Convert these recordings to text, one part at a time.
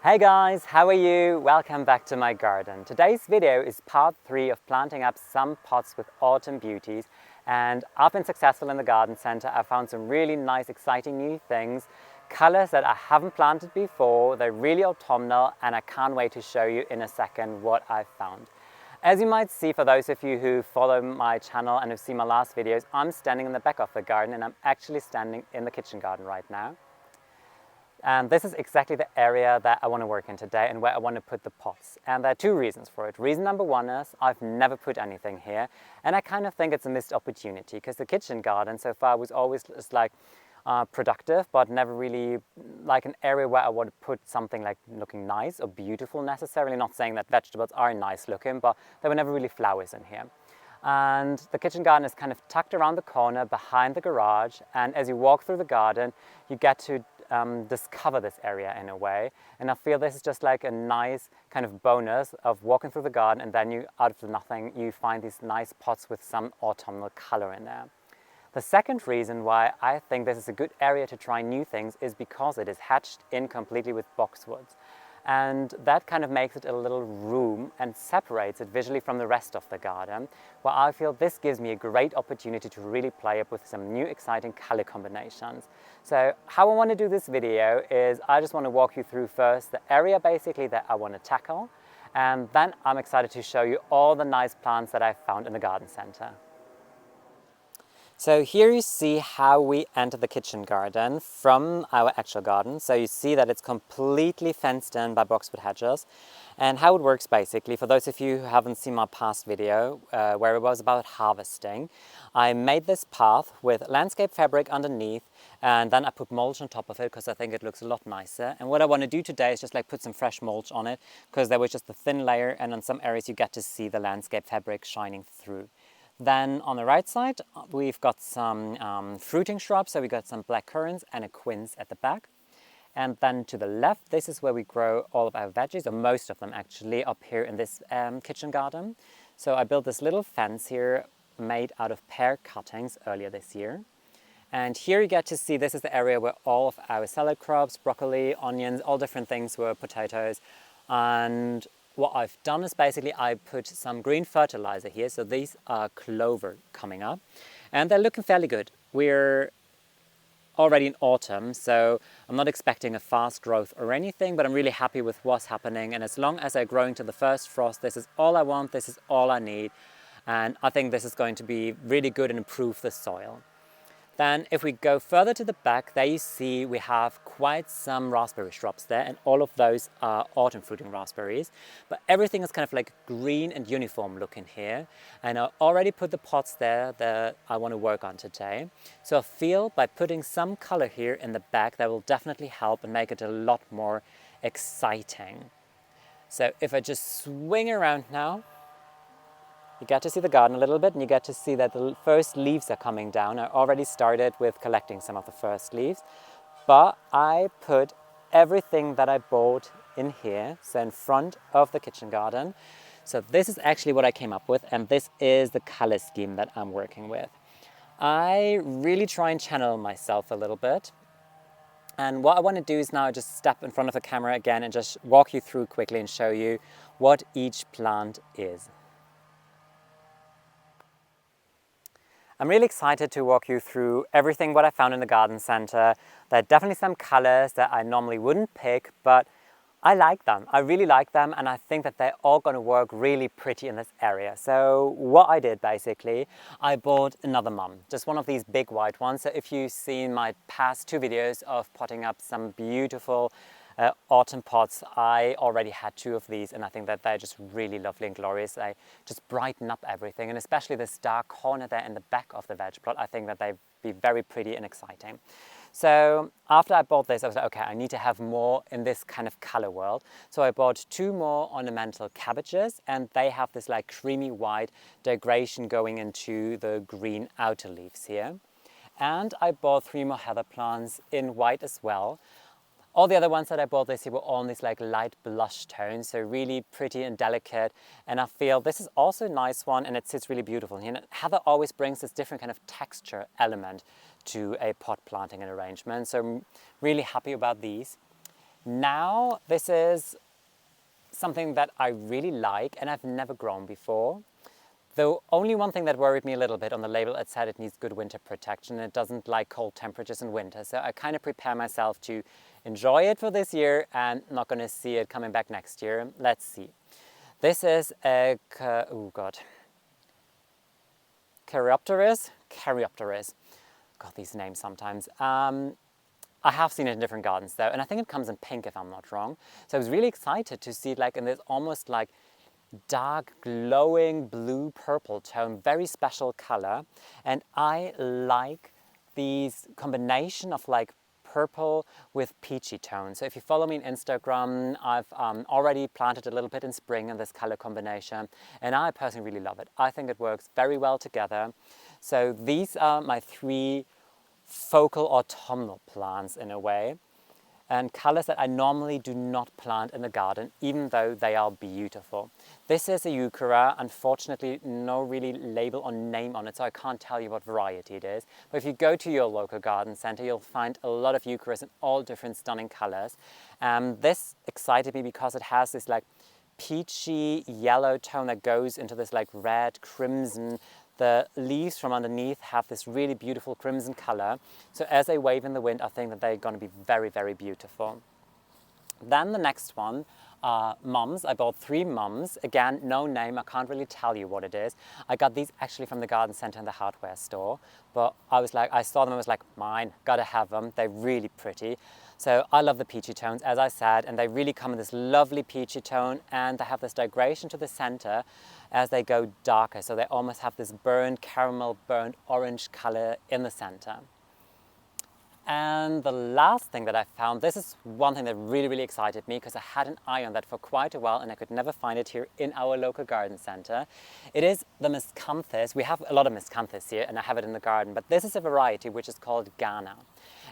Hey guys, how are you? Welcome back to my garden. Today's video is part 3 of planting up some pots with autumn beauties, and I've been successful in the garden center. I found some really nice exciting new things, colors that I haven't planted before. They're really autumnal and I can't wait to show you in a second what I've found. As you might see, for those of you who follow my channel and have seen my last videos, I'm standing in the back of the garden and I'm actually standing in the kitchen garden right now. And this is exactly the area that I want to work in today and where I want to put the pots. And there are two reasons for it. Reason number one is I've never put anything here, and I kind of think it's a missed opportunity because the kitchen garden so far was always just like productive, but never really like an area where I want to put something like looking nice or beautiful necessarily. Not saying that vegetables are nice looking, but there were never really flowers in here. And the kitchen garden is kind of tucked around the corner behind the garage, and as you walk through the garden you get to discover this area in a way, and I feel this is just like a nice kind of bonus of walking through the garden, and then you, out of nothing, you find these nice pots with some autumnal color in there. The second reason why I think this is a good area to try new things is because it is hatched in completely with boxwoods. And that kind of makes it a little room and separates it visually from the rest of the garden, where I feel this gives me a great opportunity to really play up with some new exciting color combinations. So how I want to do this video is I just want to walk you through first the area basically that I want to tackle, and then I'm excited to show you all the nice plants that I found in the garden center. So here you see how we enter the kitchen garden from our actual garden. So you see that it's completely fenced in by boxwood hedges. And how it works basically, for those of you who haven't seen my past video where it was about harvesting, I made this path with landscape fabric underneath, and then I put mulch on top of it because I think it looks a lot nicer. And what I want to do today is just like put some fresh mulch on it, because there was just a thin layer, and in some areas you get to see the landscape fabric shining through. Then on the right side, we've got some fruiting shrubs. So we got some black currants and a quince at the back. And then to the left, this is where we grow all of our veggies, or most of them actually, up here in this kitchen garden. So I built this little fence here made out of pear cuttings earlier this year. And here you get to see this is the area where all of our salad crops, broccoli, onions, all different things were, potatoes. And what I've done is basically I put some green fertilizer here. So these are clover coming up and they're looking fairly good. We're already in autumn, so I'm not expecting a fast growth or anything, but I'm really happy with what's happening. And as long as they're growing to the first frost, this is all I want, this is all I need. And I think this is going to be really good and improve the soil. Then if we go further to the back, there you see we have quite some raspberry shrubs there, and all of those are autumn fruiting raspberries. But everything is kind of like green and uniform looking here. And I already put the pots there that I want to work on today. So I feel by putting some color here in the back, that will definitely help and make it a lot more exciting. So if I just swing around now, you get to see the garden a little bit, and you get to see that the first leaves are coming down. I already started with collecting some of the first leaves, but I put everything that I bought in here, so in front of the kitchen garden. So this is actually what I came up with, and this is the color scheme that I'm working with. I really try and channel myself a little bit. And what I want to do is now just step in front of the camera again and just walk you through quickly and show you what each plant is. I'm really excited to walk you through everything what I found in the garden center. There are definitely some colors that I normally wouldn't pick, but I like them. I really like them, and I think that they're all going to work really pretty in this area. So what I did basically, I bought another mum, just one of these big white ones. So if you've seen my past 2 videos of potting up some beautiful autumn pots, I already had 2 of these, and I think that they're just really lovely and glorious. They just brighten up everything, and especially this dark corner there in the back of the veg plot, I think that they'd be very pretty and exciting. So after I bought this, I was like, okay, I need to have more in this kind of color world. So I bought 2 more ornamental cabbages, and they have this like creamy white degradation going into the green outer leaves here. And I bought 3 more heather plants in white as well. All the other ones that I bought this year were all in these like light blush tones, so really pretty and delicate. And I feel this is also a nice one, and it sits really beautiful. You know, heather always brings this different kind of texture element to a pot planting and arrangement, so I'm really happy about these. Now this is something that I really like and I've never grown before. Though only one thing that worried me a little bit on the label, it said it needs good winter protection. It doesn't like cold temperatures in winter. So I kind of prepare myself to enjoy it for this year and not going to see it coming back next year. Let's see. This is a, oh God, Caryopteris. God, these names sometimes. I have seen it in different gardens though, and I think it comes in pink if I'm not wrong. So I was really excited to see it like in this almost like dark glowing blue purple tone, very special color. And I like these combination of like purple with peachy tones. So if you follow me on Instagram, I've already planted a little bit in spring in this color combination, and I personally really love it. I think it works very well together. So these are my 3 focal autumnal plants in a way, and colors that I normally do not plant in the garden, even though they are beautiful. This is a euchera. Unfortunately, no really label or name on it, so I can't tell you what variety it is. But if you go to your local garden center, you'll find a lot of eucheras in all different stunning colors. This excited me because it has this like peachy yellow tone that goes into this like red, crimson. The leaves from underneath have this really beautiful crimson color. So as they wave in the wind, I think that they're going to be very, very beautiful. Then the next one are mums. I bought 3 mums. Again, no name. I can't really tell you what it is. I got these actually from the garden center in the hardware store. But I saw them, I was like, mine, gotta have them. They're really pretty. So I love the peachy tones, as I said, and they really come in this lovely peachy tone, and they have this digression to the center as they go darker. So they almost have this burnt caramel, burnt orange color in the center. And the last thing that I found, this is one thing that really, really excited me because I had an eye on that for quite a while and I could never find it here in our local garden center. It is the miscanthus. We have a lot of miscanthus here and I have it in the garden, but this is a variety which is called Ghana.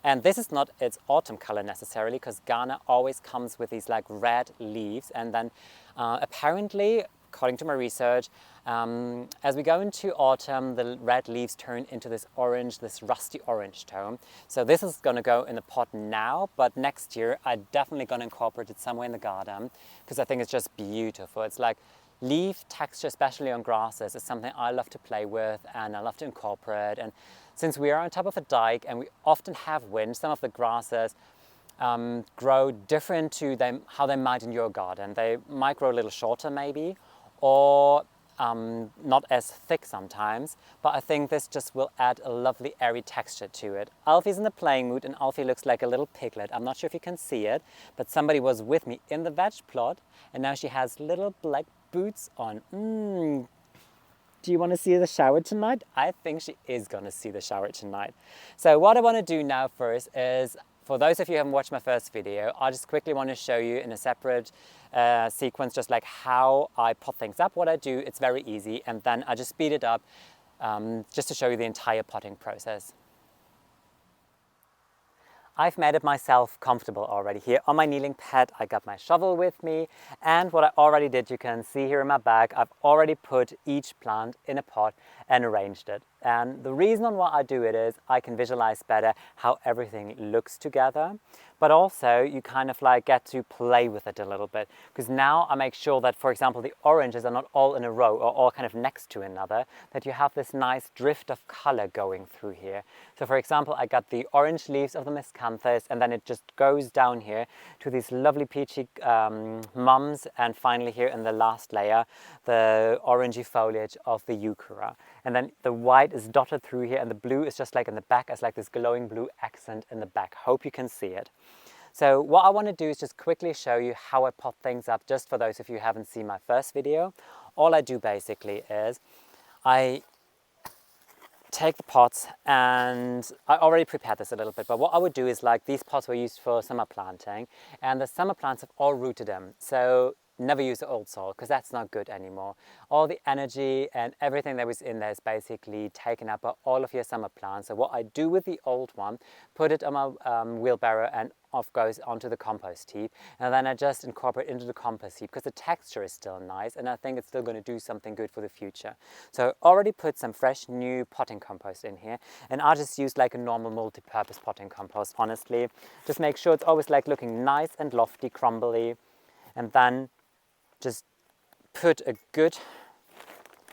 And this is not its autumn color necessarily, because Ghana always comes with these like red leaves, and then apparently, according to my research, as we go into autumn, the red leaves turn into this orange, this rusty orange tone. So this is going to go in the pot now, but next year I'm definitely going to incorporate it somewhere in the garden because I think it's just beautiful. It's like leaf texture, especially on grasses, is something I love to play with and I love to incorporate. And since we are on top of a dike and we often have wind, some of the grasses grow different to how they might in your garden. They might grow a little shorter maybe, or not as thick sometimes, but I think this just will add a lovely airy texture to it. Alfie's in the playing mood and Alfie looks like a little piglet. I'm not sure if you can see it, but somebody was with me in the veg plot and now she has little black boots on. Do you want to see the shower tonight? I think she is going to see the shower tonight. So what I want to do now first is, for those of you who haven't watched my first video, I just quickly want to show you in a separate sequence just like how I pot things up. What I do, it's very easy, and then I just speed it up just to show you the entire potting process. I've made it myself comfortable already. Here on my kneeling pad, I got my shovel with me, and what I already did, you can see here in my bag, I've already put each plant in a pot and arranged it. And the reason on why I do it is I can visualize better how everything looks together, but also you kind of like get to play with it a little bit, because now I make sure that, for example, the oranges are not all in a row or all kind of next to another, that you have this nice drift of color going through here. So for example, I got the orange leaves of the miscanthus, and then it just goes down here to these lovely peachy mums, and finally here in the last layer, the orangey foliage of the euchera. And then the white is dotted through here, and the blue is just like in the back as like this glowing blue accent in the back. Hope you can see it. So what I want to do is just quickly show you how I pot things up, just for those of you who haven't seen my first video. All I do basically is I take the pots, and I already prepared this a little bit, but what I would do is, like, these pots were used for summer planting, and the summer plants have all rooted them. So never use the old soil, because that's not good anymore. All the energy and everything that was in there is basically taken up by all of your summer plants. So what I do with the old one, put it on my wheelbarrow and of goes onto the compost heap, and then I just incorporate into the compost heap because the texture is still nice and I think it's still going to do something good for the future. So already put some fresh new potting compost in here, and I'll just use like a normal multi-purpose potting compost, honestly. Just make sure it's always like looking nice and lofty, crumbly, and then just put a good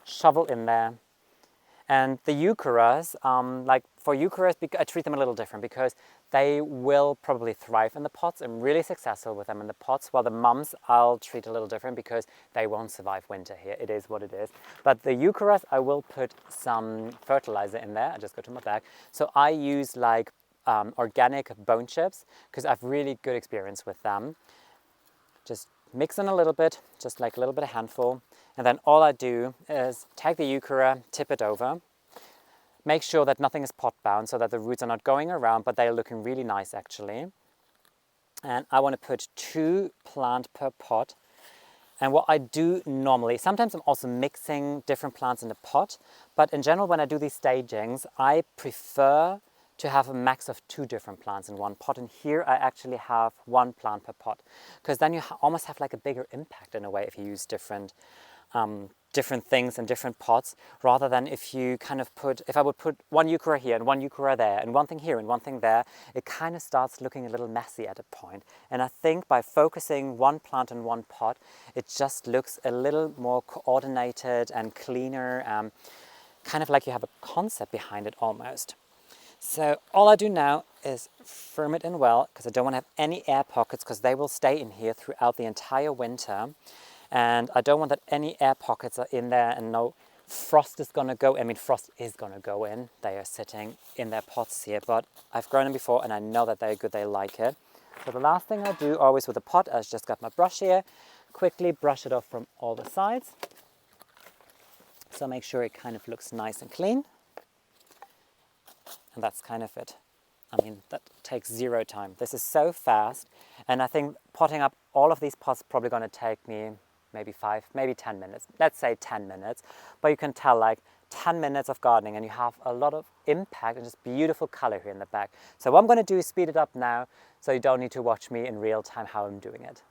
shovel in there. And the eucharas, like for eucharas, I treat them a little different because they will probably thrive in the pots. I'm really successful with them in the pots, while the mums I'll treat a little different because they won't survive winter here. It is what it is. But the eucharas, I will put some fertilizer in there. I just go to my bag. So I use like organic bone chips because I've really good experience with them. Just mix in a little bit, just like a little bit of handful. And then all I do is take the euchera, tip it over, make sure that nothing is pot bound so that the roots are not going around, but they're looking really nice actually. And I want to put 2 plants per pot. And what I do normally, sometimes I'm also mixing different plants in the pot, but in general when I do these stagings, I prefer to have a max of 2 different plants in one pot, and here I actually have 1 plant per pot, because then you almost have like a bigger impact in a way if you use different things in different pots, rather than if you kind of if I would put 1 euchera here and 1 euchera there and 1 thing here and 1 thing there, it kind of starts looking a little messy at a point. And I think by focusing 1 plant in 1 pot, it just looks a little more coordinated and cleaner, kind of like you have a concept behind it almost. So all I do now is firm it in well, because I don't want to have any air pockets, because they will stay in here throughout the entire winter. And I don't want that any air pockets are in there and no frost is going to go. I mean, frost is going to go in. They are sitting in their pots here, but I've grown them before and I know that they're good, they like it. So the last thing I do always with a pot, I've just got my brush here, quickly brush it off from all the sides. So make sure it kind of looks nice and clean. And that's kind of it. I mean, that takes 0 time. This is so fast. And I think potting up all of these pots is probably going to take me maybe 5, maybe 10 minutes. Let's say 10 minutes. But you can tell like 10 minutes of gardening and you have a lot of impact and just beautiful color here in the back. So what I'm going to do is speed it up now so you don't need to watch me in real time how I'm doing it.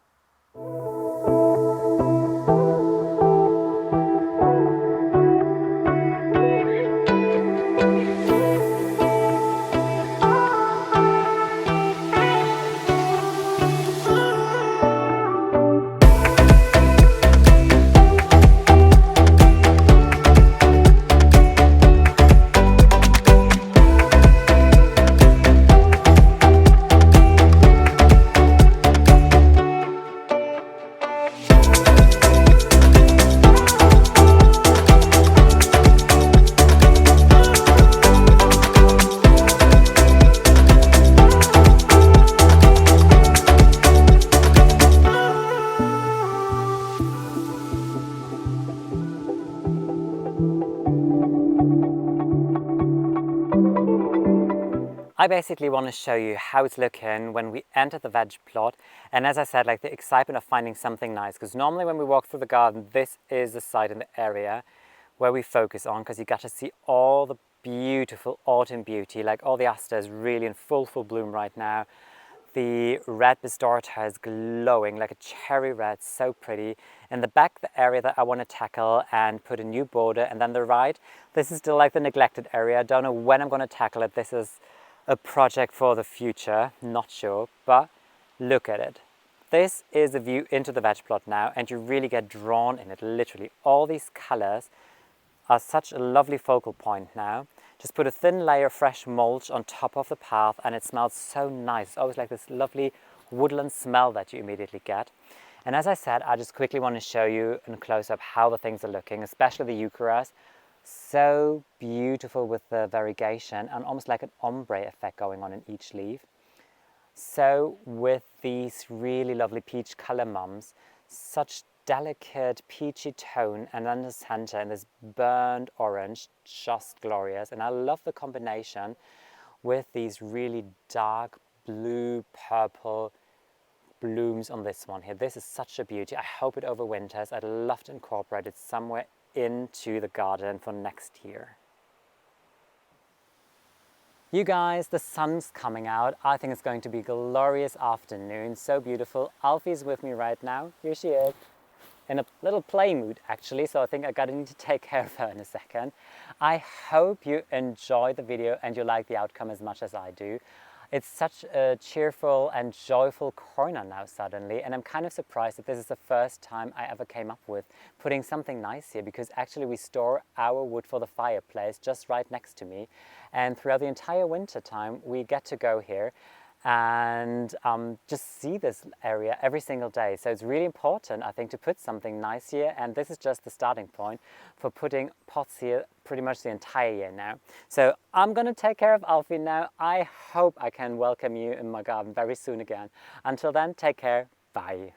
I basically want to show you how it's looking when we enter the veg plot, and as I said, like the excitement of finding something nice, because normally when we walk through the garden, this is the site in the area where we focus on, because you got to see all the beautiful autumn beauty, like all the asters really in full bloom right now. The red bistorta is glowing like a cherry red, so pretty. In the back, the area that I want to tackle and put a new border, and then the right, this is still like the neglected area. I don't know when I'm going to tackle it. This is a project for the future, not sure, but look at it. This is a view into the veg plot now, and you really get drawn in it, literally. All these colors are such a lovely focal point now. Just put a thin layer of fresh mulch on top of the path and it smells so nice. It's always like this lovely woodland smell that you immediately get. And as I said, I just quickly want to show you in close-up how the things are looking, especially the eucharas. So beautiful with the variegation and almost like an ombre effect going on in each leaf. So with these really lovely peach color mums, such delicate peachy tone, and then the center in this burnt orange, just glorious. And I love the combination with these really dark blue purple blooms on this one here. This is such a beauty. I hope it overwinters. I'd love to incorporate it somewhere into the garden for next year. You guys, the sun's coming out. I think it's going to be a glorious afternoon. So beautiful. Alfie's with me right now. Here she is. In a little play mood actually, so I think I gotta need to take care of her in a second. I hope you enjoy the video and you like the outcome as much as I do. It's such a cheerful and joyful corner now suddenly, and I'm kind of surprised that this is the first time I ever came up with putting something nice here, because actually we store our wood for the fireplace just right next to me, and throughout the entire winter time we get to go here and just see this area every single day. So it's really important, I think, to put something nice here, and this is just the starting point for putting pots here pretty much the entire year now. So I'm gonna take care of Alfie now. I hope I can welcome you in my garden very soon again. Until then, take care, bye.